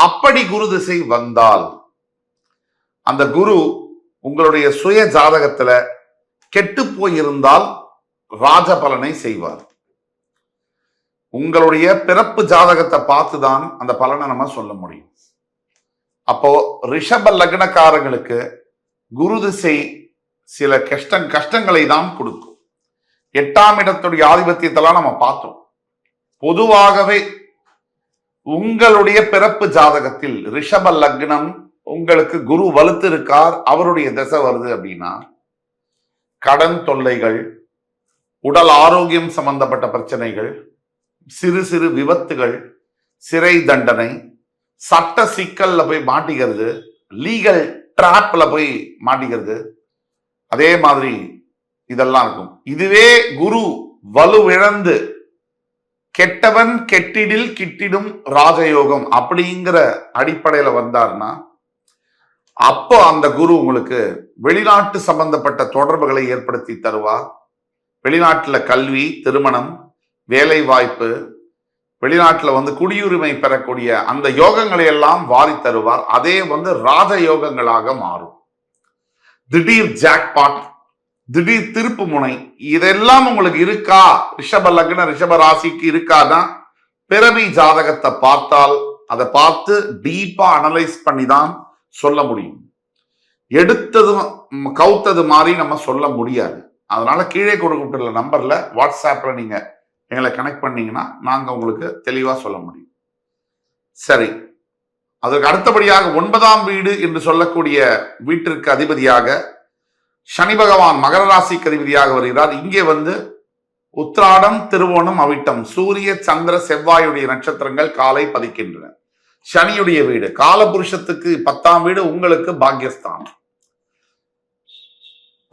அப்படி குரு திசை வந்தால் அந்த குரு உங்களுடைய சுய ஜாதகத்துல கெட்டு போயிருந்தால் ராஜ பலனை செய்வார். உங்களுடைய பிறப்பு ஜாதகத்தை பார்த்துதான் அந்த பலனை நம்ம சொல்ல முடியும். அப்போ ரிஷப லக்னக்காரங்களுக்கு குரு திசை சில கஷ்டங்களை தான் கொடுக்கும். 8ஆம் இடத்துடைய ஆதிபத்தியத்தெல்லாம் நம்ம பார்த்தோம். பொதுவாகவே உங்களுடைய பிறப்பு ஜாதகத்தில் ரிஷப லக்னம் உங்களுக்கு குரு வலுத்து இருக்கார், அவருடைய திசை வருது அப்படின்னா கடன் தொல்லைகள், உடல் ஆரோக்கியம் சம்பந்தப்பட்ட பிரச்சனைகள், சிறு சிறு விபத்துகள், சிறை தண்டனை, சட்ட சிக்கல்ல போய் மாட்டிக்கிறது, லீகல் டிராப்ல போய் மாட்டிக்கிறது, அதே மாதிரி இதெல்லாம் இருக்கும். இதுவே குரு வலுவிழந்து கெட்டவன் கெட்டிடில் கிட்டிடும் ராஜயோகம் அப்படிங்கிற அடிப்படையில வந்தார்னா அப்போ அந்த குரு உங்களுக்கு வெளிநாட்டு சம்பந்தப்பட்ட தொடர்புகளை ஏற்படுத்தி தருவார். வெளிநாட்டுல கல்வி, திருமணம், வேலை வாய்ப்பு, வெளிநாட்டுல குடியுரிமை பெறக்கூடிய அந்த யோகங்களை எல்லாம் வாரி தருவார். அதே ராஜ யோகங்களாக மாறும். திடீர் ஜாக்பாட், திடீர் திருப்பு முனை, இதெல்லாம் உங்களுக்கு இருக்கா? ரிஷப லக்ன ரிஷப ராசிக்கு இருக்காதான் பிறவி ஜாதகத்தை பார்த்தால் அதை பார்த்து டீப்பா அனலைஸ் பண்ணி தான் சொல்ல முடியும். எடுத்தது கவுத்தது மாதிரி நம்ம சொல்ல முடியாது. அதனால கீழே கொடுக்கப்பட்டுள்ள நம்பர்ல வாட்ஸ்அப்ல நீங்க எங்களை கனெக்ட் பண்ணீங்கன்னா நாங்க உங்களுக்கு தெளிவா சொல்ல முடியும். சரி, அதற்கு அடுத்தபடியாக 9ஆம் வீடு என்று சொல்லக்கூடிய வீட்டிற்கு அதிபதியாக சனி பகவான் மகர ராசிக்கு அதிபதியாக வருகிறார். இங்கே உத்திராடம், திருவோணம், அவிட்டம், சூரிய சந்திர செவ்வாயுடைய நட்சத்திரங்கள் காலை பதிக்கின்றன. சனியுடைய வீடு காலபுருஷத்துக்கு 10ஆம் வீடு உங்களுக்கு பாக்யஸ்தானம்.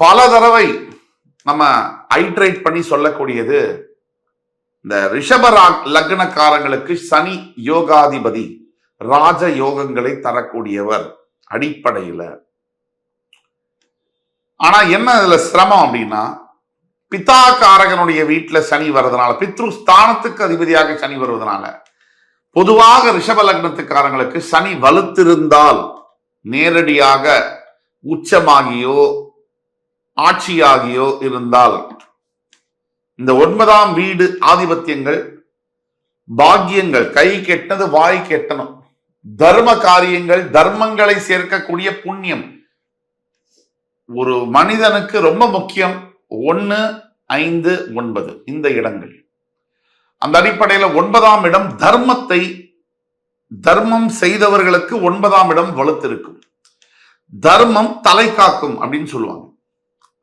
பல தடவை நம்ம ஐட்ரேட் பண்ணி சொல்லக்கூடியது இந்த ரிஷப லக்னக்காரங்களுக்கு சனி யோகாதிபதி, ராஜ யோகங்களை தரக்கூடியவர் அடிப்படையில. ஆனா என்ன இதுல சிரமம் அப்படின்னா, பிதா காரகனுடைய வீட்டுல சனி வர்றதுனால, பித்ரு ஸ்தானத்துக்கு அதிபதியாக சனி வருவதனால பொதுவாக ரிஷப லக்னத்துக்காரங்களுக்கு சனி வலுத்திருந்தால் நேரடியாக உச்சமாகியோ ஆட்சியாகியோ இருந்தால் இந்த 9ஆம் வீடு ஆதிபத்தியங்கள், பாக்கியங்கள், கை கெட்டது வாய் கெட்டணும், தர்ம காரியங்கள், தர்மங்களை சேர்க்கக்கூடிய புண்ணியம் ஒரு மனிதனுக்கு ரொம்ப முக்கியம். 1, 5, 9 இந்த இடங்கள். அந்த அடிப்படையில 9ஆம் இடம் தர்மம் செய்தவர்களுக்கு 9ஆம் இடம் வலுத்திருக்கும். தர்மம் தலை காக்கும் அப்படின்னு சொல்லுவாங்க.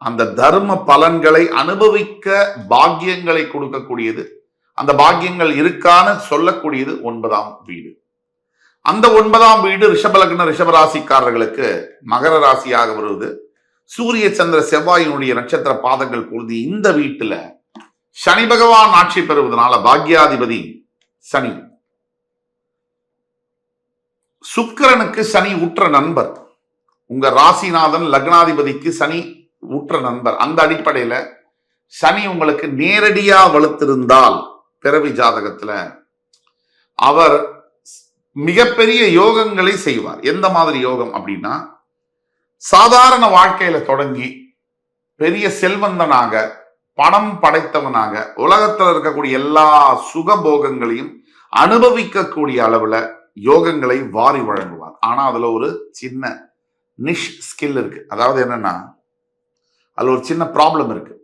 அந்த தர்ம பலன்களை அனுபவிக்க பாக்கியங்களை கொடுக்கக்கூடியது, அந்த பாக்கியங்கள் இருக்கான்னு சொல்லக்கூடியது 9ஆம் வீடு. அந்த 9ஆம் வீடு ரிஷப லக்ன ரிஷபராசிக்காரர்களுக்கு மகர ராசியாக வருவது. சூரிய சந்திர செவ்வாயினுடைய நட்சத்திர பாதங்கள் பொழுது இந்த வீட்டுல சனி பகவான் ஆட்சி பெறுவதனால பாக்யாதிபதி சனி, சுக்கிரனுக்கு சனி உற்ற நண்பர், உங்க ராசிநாதன் லக்னாதிபதிக்கு சனி உற்ற நண்பர். அந்த அடிப்படையில சனி உங்களுக்கு நேரடியா வலுத்திருந்தால் பிறவி ஜாதகத்துல அவர் மிகப்பெரிய யோகங்களை செய்வார். எந்த மாதிரி யோகம் அப்படின்னா, சாதாரண வாழ்க்கையில தொடங்கி பெரிய செல்வந்தனாக, பணம் படைத்தவனாக, உலகத்தில் இருக்கக்கூடிய எல்லா சுகபோகங்களையும் அனுபவிக்கக்கூடிய அளவுல யோகங்களை வாரி வழங்குவார். ஆனா அதுல ஒரு சின்ன நிஷ் ஸ்கில் இருக்கு. அதாவது என்னன்னா, அதுல ஒரு சின்ன ப்ராப்ளம் இருக்கு.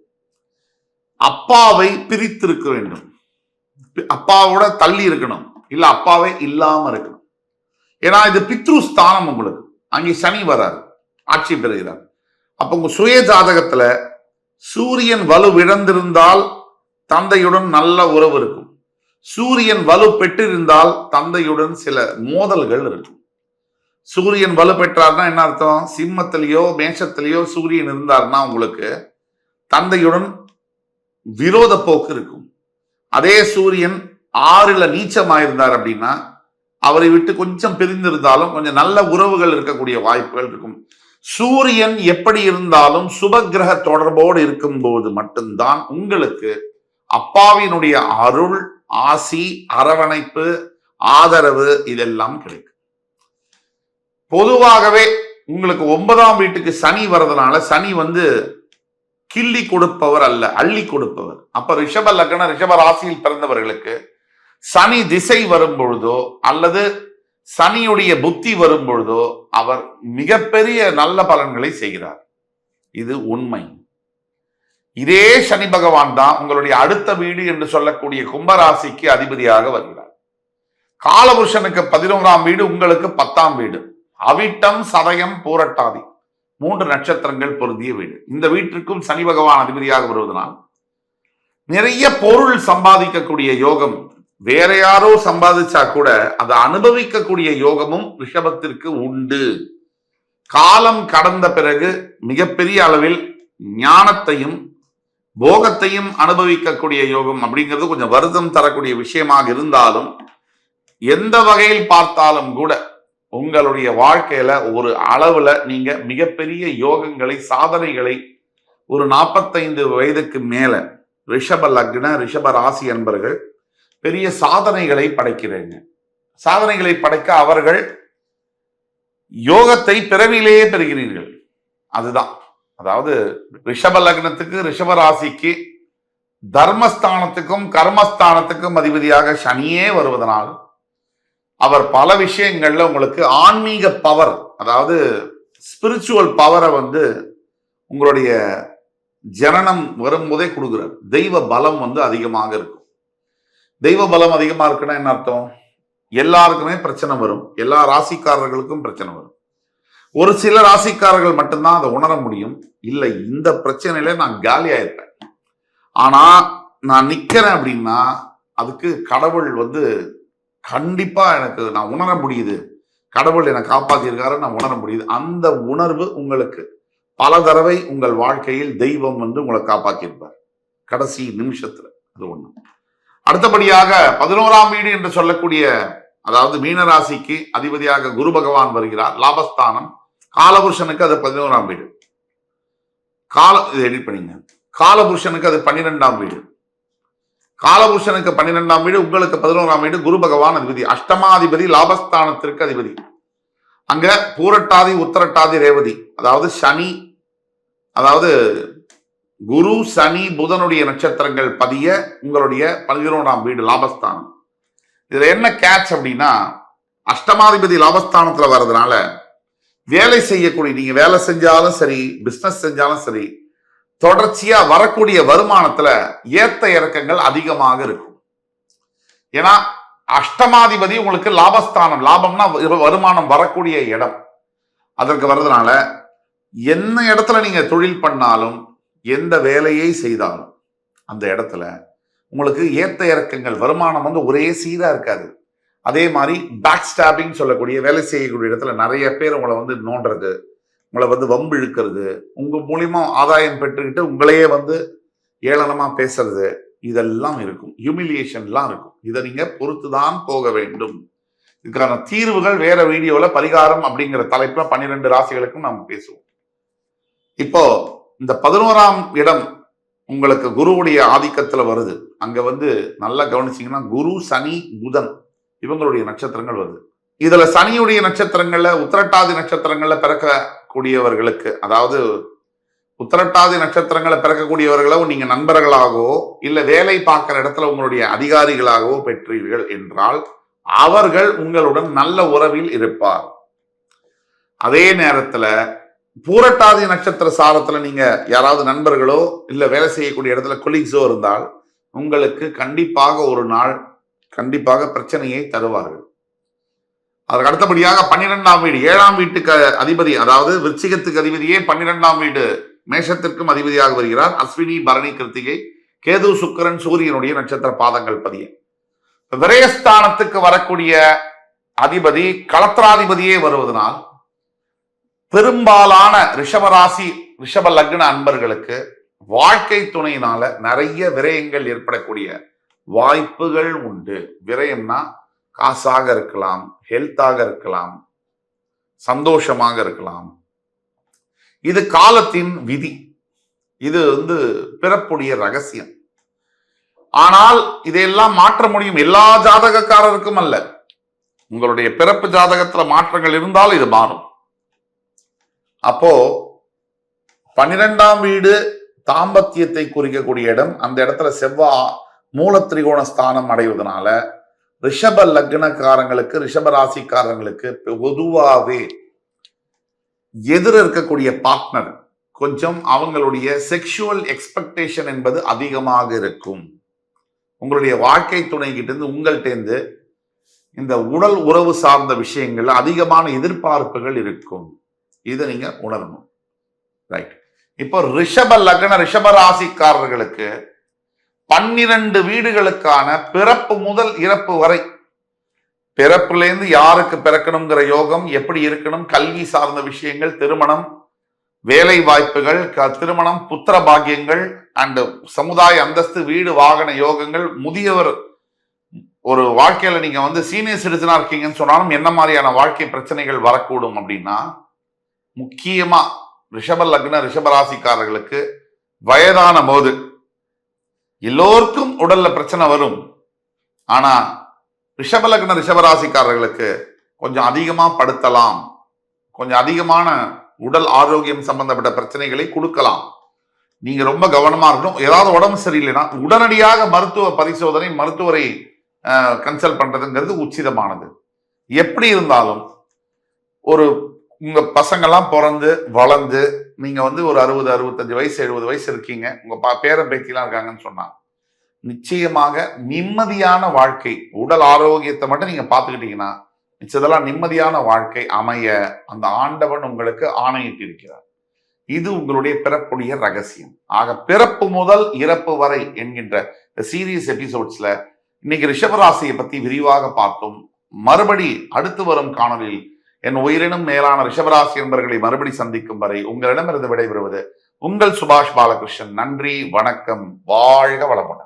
அப்பாவை பிரித்திருக்க வேண்டும், அப்பாவோட தள்ளி இருக்கணும், இல்ல அப்பாவே இல்லாம இருக்கணும். ஏன்னா இது பித்ரு ஸ்தானம், உங்களுக்கு அங்கே சனி வராரு, ஆட்சி பெறுகிறார். அப்ப உங்க சுய ஜாதகத்துல சூரியன் வலு இழந்திருந்தால் தந்தையுடன் நல்ல உறவு இருக்கும். சூரியன் வலு பெற்றிருந்தால் தந்தையுடன் சில மோதல்கள் இருக்கும். சூரியன் வலு பெற்றார்னா என்ன அர்த்தம்? சிம்மத்திலேயோ மேஷத்திலேயோ சூரியன் இருந்தார்னா உங்களுக்கு தந்தையுடன் விரோத போக்கு இருக்கும். அதே சூரியன் 6ல் நீச்சமாயிருந்தார் அப்படின்னா அவரை விட்டு கொஞ்சம் பிரிந்திருந்தாலும் கொஞ்சம் நல்ல உறவுகள் இருக்கக்கூடிய வாய்ப்புகள் இருக்கும். சூரியன் எப்படி இருந்தாலும் சுபகிரக தொடர்போடு இருக்கும் போது மட்டும்தான் உங்களுக்கு அப்பாவினுடைய அருள், ஆசி, அரவணைப்பு, ஆதரவு இதெல்லாம் கிடைக்கும். பொதுவாகவே உங்களுக்கு 9ஆம் வீட்டுக்கு சனி வர்றதுனால சனி கிள்ளி கொடுப்பவர் அல்ல, அள்ளி கொடுப்பவர். அப்ப ரிஷப லக்ன ரிஷப ராசியில் பிறந்தவர்களுக்கு சனி திசை வரும் பொழுதோ அல்லது சனியுடைய புத்தி வரும் பொழுதோ அவர் மிகப்பெரிய நல்ல பலன்களை செய்கிறார். இது உண்மை. இதே சனி பகவான் தான் உங்களுடைய அடுத்த வீடு என்று சொல்லக்கூடிய கும்பராசிக்கு அதிபதியாக வருகிறார். காலபுருஷனுக்கு 11ஆம் வீடு, உங்களுக்கு 10ஆம் வீடு. அவிட்டம், சதயம், பூரட்டாதி 3 நட்சத்திரங்கள் பொருந்திய வீடு. இந்த வீட்டிற்கும் சனி பகவான் அதிபதியாக வருவதனால் நிறைய பொருள் சம்பாதிக்கக்கூடிய யோகம், வேற யாரோ சம்பாதிச்சா கூட அதை அனுபவிக்கக்கூடிய யோகமும் ரிஷபத்திற்கு உண்டு. காலம் கடந்த பிறகு மிகப்பெரிய அளவில் ஞானத்தையும் போகத்தையும் அனுபவிக்கக்கூடிய யோகம் அப்படிங்கிறது கொஞ்சம் வருத்தம் தரக்கூடிய விஷயமாக இருந்தாலும், எந்த வகையில் பார்த்தாலும் கூட உங்களுடைய வாழ்க்கையில ஒரு அளவுல நீங்க மிகப்பெரிய யோகங்களை, சாதனைகளை ஒரு 45 வயதுக்கு மேல ரிஷப லக்ன ரிஷப ராசி என்பர்கள் பெரிய சாதனைகளை படைக்கிறீங்க. சாதனைகளை படைக்க அவர்கள் யோகத்தை பிறவிலேயே பெறுகிறீர்கள். அதுதான், அதாவது ரிஷப லக்னத்துக்கு ரிஷப ராசிக்கு தர்மஸ்தானத்துக்கும் கர்மஸ்தானத்துக்கும் அதிபதியாக சனியே வருவதனால் அவர் பல விஷயங்கள்ல உங்களுக்கு ஆன்மீக பவர், அதாவது ஸ்பிரிச்சுவல் பவரை உங்களுடைய ஜனனம் வரும்போதே கொடுக்குறார். தெய்வ பலம் அதிகமாக இருக்கும். தெய்வ பலம் அதிகமா இருக்குன்னா என்ன அர்த்தம்? எல்லாருக்குமே பிரச்சனை வரும், எல்லா ராசிக்காரர்களுக்கும் பிரச்சனை வரும். ஒரு சில ராசிக்காரர்கள் மட்டும்தான் அதை உணர முடியும். இல்லை, இந்த பிரச்சனையில நான் காலி ஆயிருப்பேன், ஆனா நான் நிக்கிறேன் அப்படின்னா அதுக்கு கடவுள் கண்டிப்பா எனக்கு நான் உணர முடியுது, கடவுள் என்னை காப்பாத்தியிருக்காரு, நான் உணர முடியுது. அந்த உணர்வு உங்களுக்கு பல தடவை உங்கள் வாழ்க்கையில் தெய்வம் உங்களை காப்பாற்றியிருப்பார் கடைசி நிமிஷத்துல. அது ஒண்ணு. அடுத்தபடியாக 11ஆம் வீடு என்று சொல்லக்கூடிய, அதாவது மீனராசிக்கு அதிபதியாக குரு பகவான் வருகிறார். லாபஸ்தானம். காலபுருஷனுக்கு அது 11ஆம் வீடு. இதை எடிட் பண்ணிங்க. காலபுருஷனுக்கு அது 12ஆம் வீடு. காலபுருஷனுக்கு 12ஆம் வீடு, உங்களுக்கு 11ஆம் வீடு. குரு பகவான் அதிபதி, அஷ்டமாதிபதி, லாபஸ்தானத்திற்கு அதிபதி. அங்க பூரட்டாதி, உத்தரட்டாதி, ரேவதி, அதாவது சனி, அதாவது குரு சனி புதனுடைய நட்சத்திரங்கள் பதிய உங்களுடைய 11ஆம் வீடு லாபஸ்தானம். இதுல என்ன கேட்ச் அப்படின்னா, அஷ்டமாதிபதி லாபஸ்தானத்துல வர்றதுனால வேலை செய்யக்கூடிய, நீங்க வேலை செஞ்சாலும் சரி, பிசினஸ் செஞ்சாலும் சரி, தொடர்ச்சியா வரக்கூடிய வருமானத்துல ஏத்த இறக்கங்கள் அதிகமாக இருக்கும். ஏன்னா அஷ்டமாதிபதி உங்களுக்கு லாபஸ்தானம், லாபம்னா வருமானம் வரக்கூடிய இடம், அதற்கு வர்றதுனால என்ன இடத்துல நீங்க தொழில் பண்ணாலும், எந்த வேலையை செய்தாலும் அந்த இடத்துல உங்களுக்கு ஏத்த இறக்கங்கள், வருமானம் ஒரே சீரா இருக்காது. அதே மாதிரி பேக் ஸ்டாப்பிங் சொல்லக்கூடிய, வேலை செய்யக்கூடிய இடத்துல நிறைய பேர் உங்களை நோண்டுறது, உங்களை வம்பு இழுக்கிறது, உங்க மூலியமா ஆதாயம் பெற்றுக்கிட்டு உங்களையே ஏளனமா பேசுறது, இதெல்லாம் இருக்கும். ஹியூமிலியேஷன்லாம் இருக்கும். இதை நீங்க பொறுத்துதான் போக வேண்டும். இதுக்கான தீர்வுகள் வேற வீடியோல பரிகாரம் அப்படிங்கிற தலைப்புல 12 ராசிகளுக்கும் நாம் பேசுவோம். இப்போ இந்த 11ஆம் இடம் உங்களுக்கு குருவுடைய ஆதிக்கத்துல வருது. அங்க நல்லா கவனிச்சீங்கன்னா குரு சனி புதன் இவங்களுடைய நட்சத்திரங்கள் வருது. இதுல சனியுடைய நட்சத்திரங்கள்ல, உத்திரட்டாதி நட்சத்திரங்கள்ல பிறக்கக்கூடியவர்களுக்கு, அதாவது உத்திரட்டாதி நட்சத்திரங்களை பிறக்கக்கூடியவர்களோ நீங்க நண்பர்களாகவோ இல்ல வேலை பார்க்கிற இடத்துல உங்களுடைய அதிகாரிகளாகவோ பெற்றீர்கள் என்றால் அவர்கள் உங்களுடன் நல்ல உறவில் இருப்பார். அதே நேரத்துல பூரட்டாதி நட்சத்திர சாரத்துல நீங்க யாராவது நண்பர்களோ இல்ல வேலை செய்யக்கூடிய இடத்துல கொலீக்ஸோ இருந்தால் உங்களுக்கு கண்டிப்பாக ஒரு நாள் கண்டிப்பாக பிரச்சனையை தருவார்கள். அதற்கு அடுத்தபடியாக 12ஆம் வீடு, 7ஆம் வீட்டுக்கு அதிபதி, அதாவது விருச்சிகத்துக்கு அதிபதியே 12ஆம் வீடு மேஷத்திற்கும் அதிபதியாக வருகிறார். அஸ்வினி, பரணி, கிருத்திகை, கேது, சுக்கிரன், சூரியனுடைய நட்சத்திர பாதங்கள் பதிய விரயஸ்தானத்துக்கு வரக்கூடிய அதிபதி களத்திராதிபதியே வருவதனால் பெரும்பாலான ரிஷபராசி ரிஷப லக்ன அன்பர்களுக்கு வாழ்க்கை துணையினால நிறைய விரயங்கள் ஏற்படக்கூடிய வாய்ப்புகள் உண்டு. விரயம்னா காசாக இருக்கலாம், ஹெல்த்தாக இருக்கலாம், சந்தோஷமாக இருக்கலாம். இது காலத்தின் விதி. இது பிறப்புடைய ரகசியம். ஆனால் இதையெல்லாம் மாற்ற முடியும். எல்லா ஜாதகக்காரருக்கும் அல்ல, உங்களுடைய பிறப்பு ஜாதகத்துல மாற்றங்கள் இருந்தால் இது மாறும். அப்போ 12ஆம் வீடு தாம்பத்தியத்தை குறிக்கக்கூடிய இடம். அந்த இடத்துல செவ்வாய் மூல திரிகோண ஸ்தானம் அடைவதனால ரிஷப லக்னக்காரங்களுக்கு, ரிஷப ராசிக்காரங்களுக்கு பொதுவாகவே எதிர இருக்கக்கூடிய பார்ட்னர் கொஞ்சம் அவங்களுடைய செக்ஷுவல் எக்ஸ்பெக்டேஷன் என்பது அதிகமாக இருக்கும். உங்களுடைய வாழ்க்கை துணை கிட்ட இருந்து, உங்கள்கிட்ட இருந்து இந்த உடல் உறவு சார்ந்த விஷயங்கள் அதிகமான எதிர்பார்ப்புகள் இருக்கும். இதை நீங்க உணரணும். ரைட். இப்போ ரிஷப லக்ன ரிஷப ராசிக்காரர்களுக்கு 12 வீடுகளுக்கான பிறப்பு முதல் இறப்பு வரை, பிறப்புலேருந்து யாருக்கு பிறக்கணுங்கிற யோகம் எப்படி இருக்கணும், கல்வி சார்ந்த விஷயங்கள், திருமணம், வேலை வாய்ப்புகள், திருமணம், புத்திர பாக்கியங்கள் அண்ட் சமுதாய அந்தஸ்து, வீடு வாகன யோகங்கள், முதியவர் ஒரு வாழ்க்கையில நீங்க சீனியர் சிட்டிசனா இருக்கீங்கன்னு சொன்னாலும் என்ன மாதிரியான வாழ்க்கை பிரச்சனைகள் வரக்கூடும் அப்படின்னா, முக்கியமா ரிஷப லக்ன ரிஷபராசிக்காரர்களுக்கு வயதான போது எல்லோருக்கும் உடல்ல பிரச்சனை வரும். ஆனா ரிஷப லக்ன ரிஷபராசிக்காரர்களுக்கு கொஞ்சம் அதிகமா படுத்தலாம், கொஞ்சம் அதிகமான உடல் ஆரோக்கியம் சம்பந்தப்பட்ட பிரச்சனைகளை கொடுக்கலாம். நீங்க ரொம்ப கவனமா இருக்கணும். ஏதாவது உடம்பு சரியில்லைன்னா உடனடியாக மருத்துவ பரிசோதனை, மருத்துவரை கன்சல்ட் பண்றதுங்கிறது உச்சிதமானது. எப்படி இருந்தாலும் ஒரு உங்க பசங்கெல்லாம் பிறந்து வளர்ந்து நீங்க ஒரு 60, 65 வயசு, 70 வயசு இருக்கீங்க, உங்க பேரன் பேத்திலாம் இருக்காங்கன்னு சொன்னா நிச்சயமாக நிம்மதியான வாழ்க்கை, உடல் ஆரோக்கியத்தை மட்டும் நீங்க பார்த்துக்கிட்டீங்கன்னா மிச்சதெல்லாம் நிம்மதியான வாழ்க்கை அமைய அந்த ஆண்டவன் உங்களுக்கு ஆணையிட்டு இருக்கிறார். இது உங்களுடைய பிறப்புடைய ரகசியம். ஆக பிறப்பு முதல் இறப்பு வரை என்கின்ற சீரியஸ் எபிசோட்ஸ்ல இன்னைக்கு ரிஷபராசியை பத்தி விரிவாக பார்த்தோம். மறுபடி அடுத்து வரும் காணொலியில் என் உயிரினும் மேலான ரிஷபராசி என்பர்களை மறுபடி சந்திக்கும் வரை உங்களிடமிருந்து விடைபெறுவது உங்கள் சுபாஷ் பாலகிருஷ்ணன். நன்றி, வணக்கம், வாழ்க வளமுடன்.